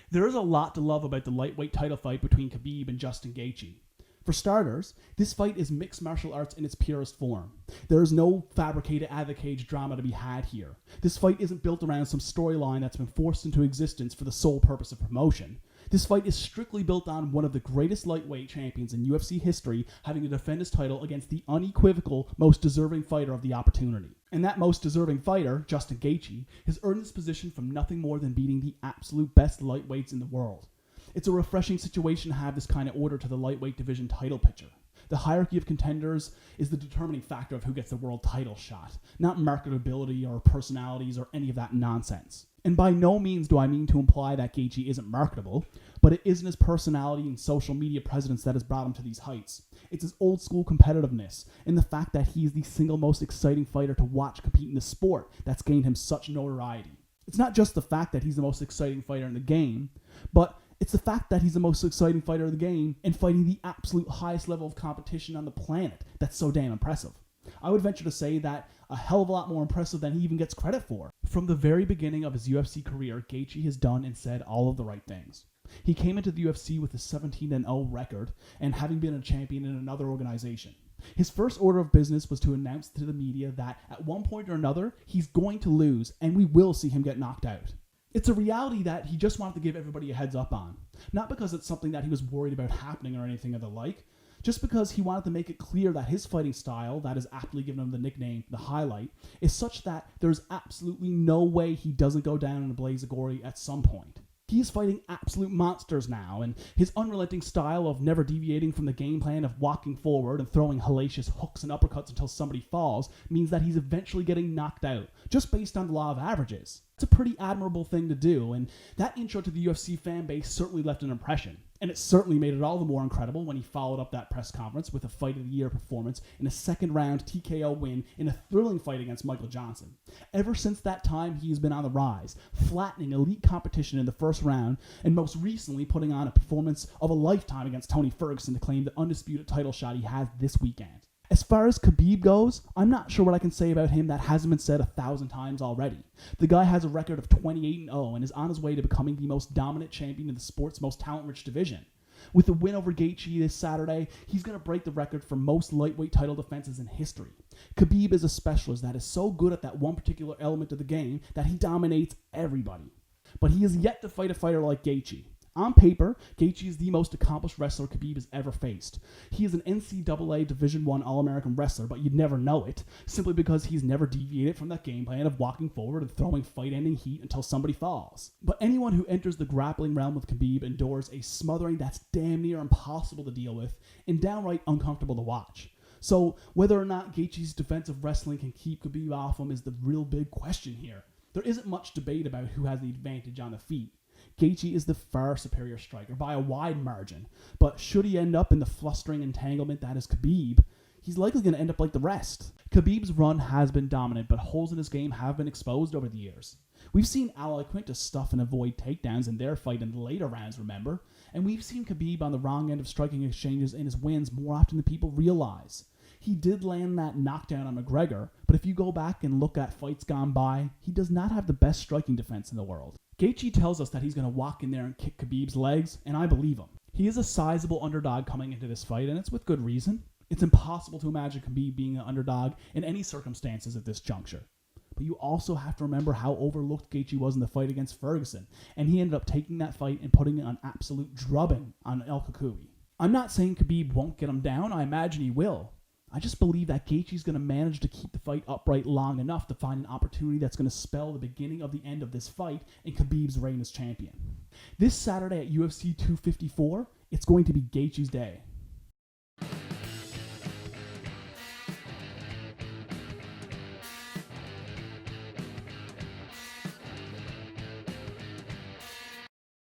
There is a lot to love about the lightweight title fight between Khabib and Justin Gaethje. For starters, this fight is mixed martial arts in its purest form. There is no fabricated out-of-the-cage drama to be had here. This fight isn't built around some storyline that's been forced into existence for the sole purpose of promotion. This fight is strictly built on one of the greatest lightweight champions in UFC history having to defend his title against the unequivocal most deserving fighter of the opportunity. And that most deserving fighter, Justin Gaethje, has earned this position from nothing more than beating the absolute best lightweights in the world. It's a refreshing situation to have this kind of order to the lightweight division title picture. The hierarchy of contenders is the determining factor of who gets the world title shot, not marketability or personalities or any of that nonsense. And by no means do I mean to imply that Gaethje isn't marketable, but it isn't his personality and social media presence that has brought him to these heights. It's his old school competitiveness and the fact that he is the single most exciting fighter to watch compete in the sport that's gained him such notoriety. It's not just the fact that he's the most exciting fighter in the game, but it's the fact that he's the most exciting fighter of the game and fighting the absolute highest level of competition on the planet that's so damn impressive. I would venture to say that a hell of a lot more impressive than he even gets credit for. From the very beginning of his UFC career, Gaethje has done and said all of the right things. He came into the UFC with a 17-0 record and having been a champion in another organization. His first order of business was to announce to the media that at one point or another, he's going to lose and we will see him get knocked out. It's a reality that he just wanted to give everybody a heads up on. Not because it's something that he was worried about happening or anything of the like, just because he wanted to make it clear that his fighting style, that is aptly given him the nickname The Highlight, is such that there's absolutely no way he doesn't go down in a blaze of glory at some point. He's fighting absolute monsters now, and his unrelenting style of never deviating from the game plan of walking forward and throwing hellacious hooks and uppercuts until somebody falls means that he's eventually getting knocked out, just based on the law of averages. It's a pretty admirable thing to do, and that intro to the UFC fan base certainly left an impression. And it certainly made it all the more incredible when he followed up that press conference with a Fight of the Year performance in a second-round TKO win in a thrilling fight against Michael Johnson. Ever since that time, he's been on the rise, flattening elite competition in the first round, and most recently putting on a performance of a lifetime against Tony Ferguson to claim the undisputed title shot he has this weekend. As far as Khabib goes, I'm not sure what I can say about him that hasn't been said 1,000 times already. The guy has a record of 28-0 and is on his way to becoming the most dominant champion in the sport's most talent-rich division. With the win over Gaethje this Saturday, he's going to break the record for most lightweight title defenses in history. Khabib is a specialist that is so good at that one particular element of the game that he dominates everybody. But he is yet to fight a fighter like Gaethje. On paper, Gaethje is the most accomplished wrestler Khabib has ever faced. He is an NCAA Division I All-American wrestler, but you'd never know it, simply because he's never deviated from that game plan of walking forward and throwing fight-ending heat until somebody falls. But anyone who enters the grappling realm with Khabib endures a smothering that's damn near impossible to deal with and downright uncomfortable to watch. So whether or not Gaethje's defensive wrestling can keep Khabib off him is the real big question here. There isn't much debate about who has the advantage on the feet. Gaethje is the far superior striker by a wide margin, but should he end up in the flustering entanglement that is Khabib, he's likely going to end up like the rest. Khabib's run has been dominant, but holes in his game have been exposed over the years. We've seen Al Iaquinta stuff and avoid takedowns in their fight in the later rounds, remember? And we've seen Khabib on the wrong end of striking exchanges in his wins more often than people realize. He did land that knockdown on McGregor, but if you go back and look at fights gone by, he does not have the best striking defense in the world. Gaethje tells us that he's going to walk in there and kick Khabib's legs, and I believe him. He is a sizable underdog coming into this fight, and it's with good reason. It's impossible to imagine Khabib being an underdog in any circumstances at this juncture. But you also have to remember how overlooked Gaethje was in the fight against Ferguson, and he ended up taking that fight and putting an absolute drubbing on El Kukui. I'm not saying Khabib won't get him down, I imagine he will. I just believe that Gaethje's going to manage to keep the fight upright long enough to find an opportunity that's going to spell the beginning of the end of this fight and Khabib's reign as champion. This Saturday at UFC 254, it's going to be Gaethje's day.